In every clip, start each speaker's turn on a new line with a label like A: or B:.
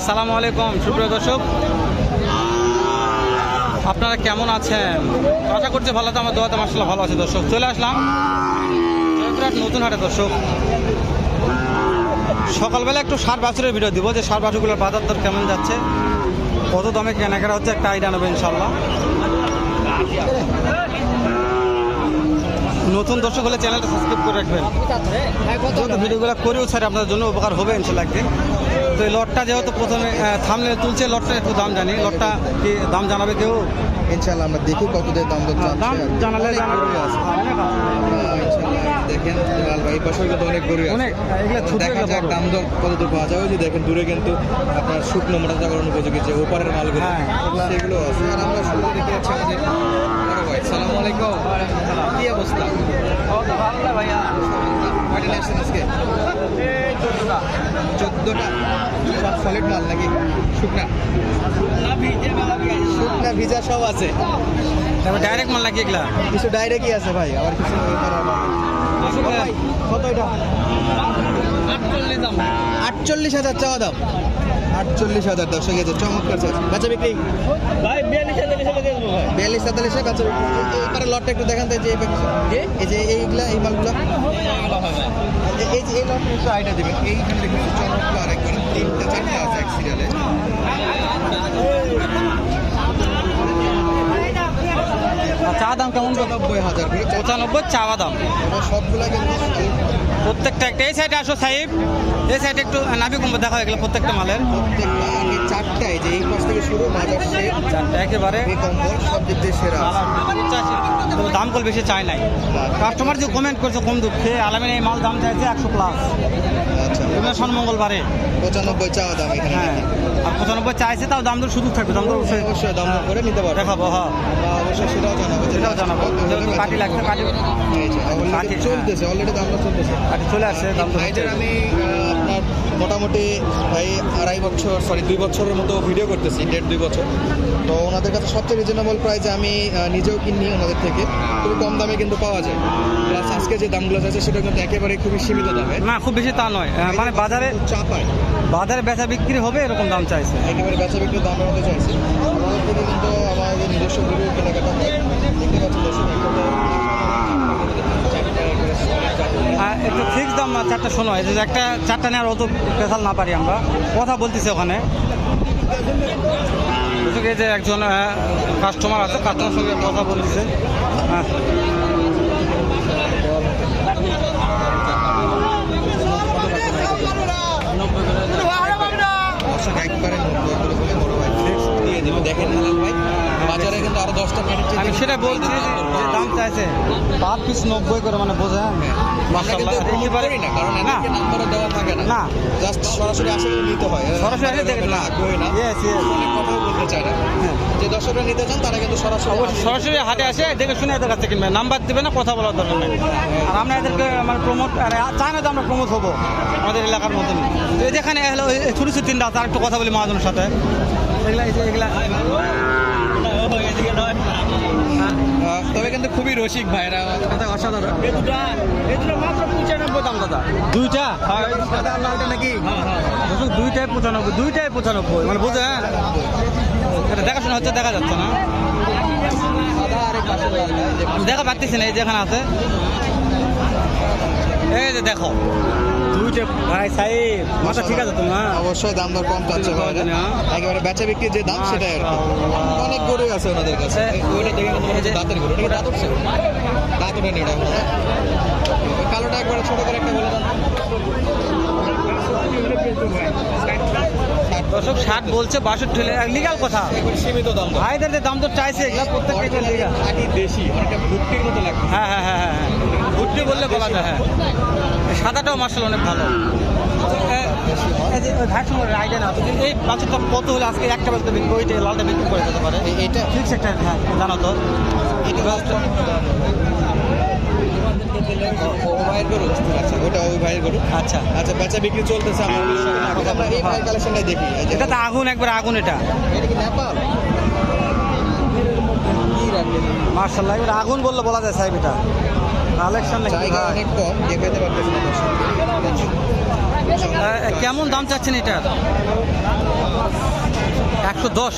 A: আসসালামু আলাইকুম সুপ্রিয় দর্শক, আপনারা কেমন আছেন? আশা করছি ভালো আছে। আমার দোয়াতে মাশাআল্লাহ ভালো আছে। দর্শক চলে আসলাম নতুন হাটে। দর্শক সকালবেলা একটু ষাট বাছুরের ভিডিও দিব, যে ষাট বাছুরগুলোর বাজার দর কেমন যাচ্ছে, কত দামে কেনাকাটা হচ্ছে, একটা আইডিয়া নেবে ইনশাল্লাহ। নতুন দর্শক হলে চ্যানেলটা সাবস্ক্রাইব করে রাখবেন, যেহেতু ভিডিওগুলো করেও স্যার আপনার জন্য উপকার হবে ইনশাল্লাহ একদিন। তো এই লটটা যেহেতু প্রথমে থামলে তুলছে, লটটা একটু দাম জানি, লটটা কি দাম জানাবে কেউ?
B: ইনশাআল্লাহ আমরা দেখি কতদের দাম দর
A: দাম জানালে
B: দেখেন এই পাশে কিন্তু অনেক গরু আছে,
A: অনেক এগুলো
B: দেখা যাক দাম দর কতদূর পাওয়া যায়। ওই যে দেখেন দূরে কিন্তু আপনার শুকনো মোটা জাগরণ উপযোগী যে ওপারের মালগুলো সেগুলো আছে। আর আমরা শুরু দেখে যাচ্ছি আমাদের বড় ভাই। সালামু আলাইকুম, কি অবস্থা?
A: ভাইয়া
B: কয়টা নিয়ে আসছেন আজকে? 14টা। সব সলিড মাল নাকি শুকনা? শুকনা ভিজা সব আছে,
A: ডাইরেক্ট মাল নাকি এগুলা?
B: কিছু ডাইরেক্টই আছে ভাই, আবার কিছু কত এটা? 48,000 চাওয়া দাম। 48,000 দর্শক গেছে, চমৎকার বেচা বিক্রি 42-43 বেচা বিক্রি। এবারে লটটা একটু দেখান তো, এই যে এইগুলা এই মালগুলা এই যে এই লটটা একটু আইডিয়া দেবেন। এইখানে দেখুন চমৎকার একবার 3-4টা আছে এক সিরিয়ালে।
A: চা দাম কেমন?
B: 90,000 করে
A: 95 চাওয়া দাম।
B: এবার সবগুলা কিন্তু
A: প্রত্যেকটা একটা। এই সাইডে আসো সাহেব, এই সাইডে একটু নাভি কম্বল দেখা হয়ে গেল প্রত্যেকটা মালের।
B: প্রত্যেকটা আগে চারটায়, যে এই পাশ থেকে শুরু মাজার শেষ
A: চারটা একেবারে
B: এই কম্বল সব দিক দিয়ে সেরা।
A: দাম কল বেশি চাই নাই। কাস্টমার যে কমেন্ট করছে কম দুঃখে, আলামিন এই মাল দাম চাইছে 100+।
B: আচ্ছা,
A: শনি মঙ্গলবারে
B: 95 চাওয়া দাম এখানে।
A: হ্যাঁ, আর 95 চাইছে, তাও দাম দর সুযোগ থাকবে, দাম দর
B: অবশ্যই দাম দর করে নিতে পারবো,
A: দেখাবো। হ্যাঁ,
B: অবশ্যই সেটাও জানাবো,
A: সেটাও জানাবো। যেহেতু কাটি লাগছে, কাটি
B: চলতেছে অলরেডি, দাম দর চলতেছে।
A: কাটি চলে আসছে, দাম দর
B: ভাইদের আমি আপনার মোটামুটি ভাই 2 বছরের মতো ভিডিও করতেছি, 1.5-2 বছর। তো ওনাদের কাছে সবচেয়ে রিজনেবল প্রাইসে আমি নিজেও কিনি ওনাদের থেকে, খুবই কম দামে কিন্তু পাওয়া যায়। প্লাস আজকে যে দামগুলো আছে সেটা কিন্তু একেবারে খুবই সীমিত দামে,
A: না খুব বেশি তা নয়। মানে বাজারে
B: চাপায়
A: বাজারে বেচা বিক্রি হবে এরকম দাম চাইছে,
B: একেবারে বেচা বিক্রির দামের মধ্যে চাইছি। আমাদের থেকে কিন্তু আমাদের নিজস্ব গরু কেনাকাটা হয়, দেখতে পাচ্ছি দর্শক।
A: একটু ফিক্স দাম না, চারটা শোনো, এই যে একটা চারটা নেওয়ার অত পেশাল না পারি আমরা, কথা বলতেছি ওখানে। এই যে একজন কাস্টমার আছে, কাস্টমার সঙ্গে কথা বলতেছে। হ্যাঁ,
B: একবারে দিয়ে দিব। দেখেন হালাল ভাই, বাজারে কিন্তু আরো 10টা প্যাকেট
A: আমি সেটা বলছি যে দাম চাইছে 5 পিস 90 করে, মানে বোঝেন মাশাআল্লাহ।
B: করি না, কারণ এদেরকে নাম্বারও দেওয়া থাকে না,
A: না
B: জাস্ট সরাসরি আসে নিতে হয়,
A: সরাসরি আসে দেখেন না,
B: কই না অনেক কথাও বলতে চায় না। যে দর্শকরা নিতে চান তারা কিন্তু
A: সরাসরি হাটে আসে দেখে শুনে এদের কাছে কিনবে, নাম্বার দেবে না, কথা বলার দরকার নেই। আর আমরা এদেরকে আমার প্রমোট চাই না, তো আমরা প্রমোট হবো আমাদের এলাকার মতন। তো যেখানে ছোটো ছোটো তিনটা আছে, আর একটু কথা বলি মহাজনের সাথে। এগুলা
B: তবে কিন্তু খুবই রসিক ভাইরা, কথা অসাধারণ।
A: মাত্র 95 দাম দাদা, দুইটা
B: নাকি
A: দুইটাই 95, মানে বুঝেন এটা দেখাশোনা হচ্ছে, দেখা যাচ্ছে না, দেখা পাচ্ছি না। এই যেখানে আছে, এই যে দেখো দুইটা ভাই সাহেব, মাথা ঠিক আছে তো না?
B: অবশ্যই দাম দর কম চাচ্ছে একেবারে বেচা বিক্রির যে দাম সেটাই আর কি। অনেক গরুই আছে ওনাদের কাছে। ওইটা দেখে দাঁতের গরু, এটা দাঁত উঠছে, দাঁত উঠে নেই ওটা। কালোটা একবারে ছোট করে একটা বলে দাম।
A: দর্শক 60 বলছে, 62 লিগাল কথা,
B: সীমিত দাম।
A: ভাইদের যে দাম তো চাইছে এগুলা প্রত্যেকটা লিগাল।
B: দেশি অনেকটা ভুট্টির মতো লাগছে।
A: হ্যাঁ হ্যাঁ হ্যাঁ হ্যাঁ, ভুট্টি বললে বলা যায়। হ্যাঁ, সাদাটাও মার্শাল অনেক ভালো। আইডিয়া না, কিন্তু এই বাচ্চাটা কত হলে আজকে একটা বাচ্চা বিক্রি, ওইটা লালটা বিক্রি করে যেতে পারে?
B: এটা
A: ফিক্স একটা, হ্যাঁ জানো তো।
B: ভাইয়ের গরু, আচ্ছা ওটা ওই ভাইয়ের গরু।
A: আচ্ছা
B: আচ্ছা, বেচা বিক্রি চলতেছে। আমরা এই ভাইয়ের কালেকশনটাই দেখি।
A: এটা তো আগুন, একবার আগুন। এটা
B: কি নেপাল?
A: মার্শাল্লাহ, এবার আগুন বললে বলা যায় সাহেব। এটা কালেকশন
B: জায়গা অনেক কম, দেখাতে পারতেছি না।
A: কেমন দাম চাচ্ছেন এটার? 110।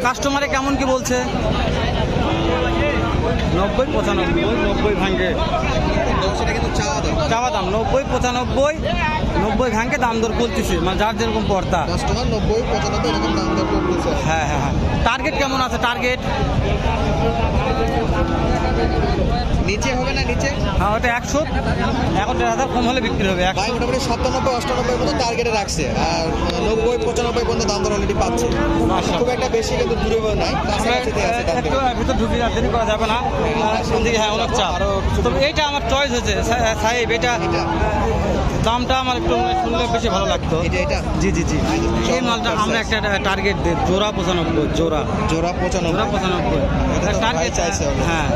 A: কাস্টমারে কেমন কি বলছে? 90, 95, 90 ভাঙে
B: সেটা কিন্তু
A: চাওয়া দাম। 90, 95, 90 ভাঙে দাম দর বলতেছে, মানে যার যেরকম পড়তা।
B: কাস্টমার 90, 95 এরকম দাম দর করতেছে।
A: হ্যাঁ হ্যাঁ হ্যাঁ। টার্গেট কেমন আছে? টার্গেট
B: নিচে হবে না? নিচে
A: হ্যাঁ, ওটা 100, 1,500 কম হলে বিক্রি হবে।
B: ভাই মোটামুটি 97, 98 মতো টার্গেটে রাখছে, আর 90, 95 পর্যন্ত দাম দর অলরেডি পাচ্ছে। খুব একটা বেশি কিন্তু দূরে নাই, কাছাকাছিতে আছে দাম
A: একটু
B: দর।
A: ভিতর ঢুকে দেরি করা যাবে না। ওদিকে হ্যাঁ অনেক চাপ। তবে এইটা আমার চয়েস হয়েছে সাহেব, এটা দামটা আমার একটু শুনলে বেশি ভালো লাগতো।
B: এটা
A: জি জি জি। এই মালটা আমরা একটা টার্গেট দিই, জোড়া 95, জোড়া
B: জোড়া 95।
A: 95 টার্গেট
B: চাইছে।
A: হ্যাঁ,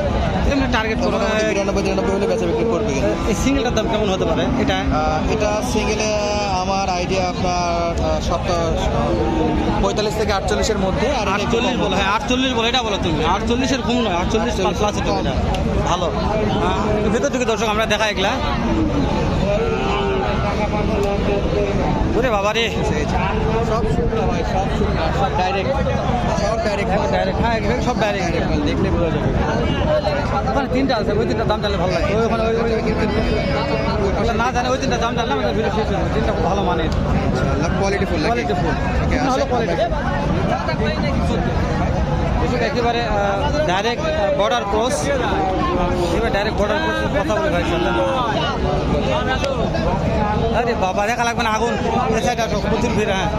A: এমনি টার্গেট করো।
B: 92, 93 হলে বেচা বিক্রি করবে কিন্তু।
A: এই সিঙ্গেলটার দাম কেমন হতে পারে? এটা
B: এটা সিঙ্গেলে আমার আইডিয়া আপনার 45 থেকে 48-এর মধ্যে। আর
A: 48 বলো, হ্যাঁ 48 বলো, এটা বলো তুমি। 48-এর কম নয়, 48 প্লাস এটা ভালো। ভেতর থেকে দর্শক আমরা দেখা এগুলা। ওরে বাবা রে,
B: সব শুকনো ভাই, সব শুকনো, সব ডাইরেক্ট, সব ডাইরেক্ট,
A: ডাইরেক্ট, হ্যাঁ এগুলো সব ডাইরেক্ট।
B: দেখলে বোঝা যাবে।
A: ওখানে 3টা আছে, ওই 3টার দাম জানলে ভালো লাগে। ওখানে ওটা না জানে ওই 3টার দাম জানলে আমাদের ভিডিও শেষ হয়ে যাবে। 3টা খুব ভালো মানের,
B: কোয়ালিটি ফুল,
A: কোয়ালিটি ফুল, ভালো কোয়ালিটি। একেবারে ডাইরেক্ট বর্ডার ক্রস, এবার ডাইরেক্ট বর্ডার ক্রস কথা বলে ভাই সাথে। আরে বাবা, দেখা লাগবে না, আগুন এ সাইড আসো, প্রচুর ভিড়। হ্যাঁ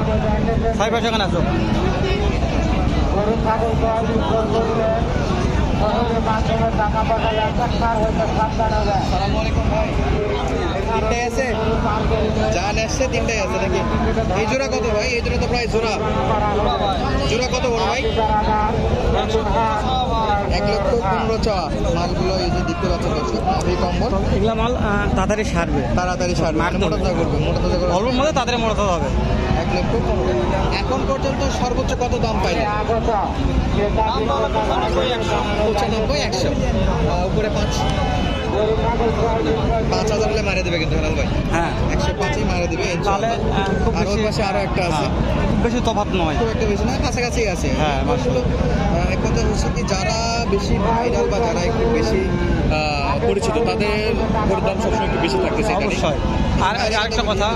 A: সাইড পাশে এখানে আসো।
B: আসসালামু আলাইকুম ভাই। 3টাই আছে? জান আসছে 3টাই আছে নাকি? এই জোড়া কত ভাই? এই জোড়া তো প্রায় জোড়া কত বড় ভাই? 1,15,000 চাওয়া। মালগুলো এই যে দেখতে পাচ্ছেন দর্শক, এই কম্বল
A: এগুলা মাল তাড়াতাড়ি সারবে,
B: তাড়াতাড়ি সারবে, মানে মোটা তাজা করবে, মোটা তাজা করবে।
A: অল্পের মধ্যে তাড়াতাড়ি মোড়াতে হবে।
B: 1,15,000। এখন পর্যন্ত সর্বোচ্চ কত দাম পাইলে? 95, 100। উপরে 5,000 হলে মারে দেবে কিন্তু হেলাল ভাই।
A: হ্যাঁ
B: 105-ই মারে দেবে
A: তাহলে খুব
B: আর ওর
A: বেশি,
B: পাশে আরো একটা আছে,
A: খুব বেশি তফাৎ নয়।
B: খুব একটা বেশি না, কাছাকাছি আছে।
A: হ্যাঁ,
B: আসলে এক কথা হচ্ছে কি, যারা বেশি ভাইরাল বা যারা একটু বেশি পরিচিত, তাদের ওর দাম সবসময় একটু বেশি থাকতেছে।
A: অবশ্যই। আর আরেকটা কথা,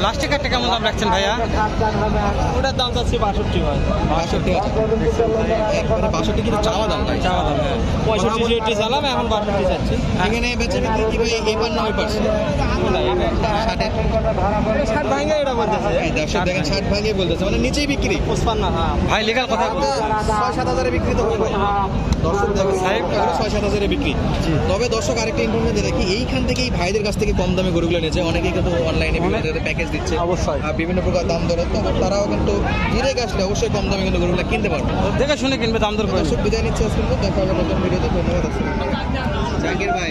A: লাস্টিক একটা কেমন দাম রাখছেন ভাইয়া?
C: ওটার দাম চাচ্ছি 62 হয়।
B: 62 আছে, একবারে 62 কিন্তু চাওয়া দাম ভাই।
A: চাওয়া দাম, হ্যাঁ।
C: 65 রেটে চালাম, এখন 62 চাচ্ছি।
B: এখানে বেচে বিক্রি কি ভাই এবার না ওই পাশে 60-এর?
C: 60 ভাঙে এটা বলতেছে।
B: এই দর্শক দেখেন 60 ভাগই বলতেছে, মানে নিচেই বিক্রি।
C: 55, হ্যাঁ।
A: ভাই লিগাল কথা বলুন।
B: 6-7 বিক্রি তো হবে ভাই। দর্শক দেখেন
A: সাহেব,
B: 6-7 বিক্রি। তবে দর্শক আরেকটা ইনফরমেশন দিয়ে রাখি, এইখান থেকে এই ভাইদের কাছ থেকে কম দামে গরুগুলো নিয়েছে। অনেকেই কিন্তু অনলাইনে বিভিন্ন প্যাকেজ দিচ্ছে,
A: অবশ্যই।
B: আর বিভিন্ন প্রকার দাম দরে, তো তারাও কিন্তু ডিরেক্ট আসলে অবশ্যই কম দামে কিন্তু গরুগুলো কিনতে পারবে।
A: দেখে শুনে কিনবে, দাম দর করে।
B: দর্শক বিদায় নিচ্ছে আজকে, দেখা হবে নতুন ভিডিওতে। ধন্যবাদ। জাকির ভাই।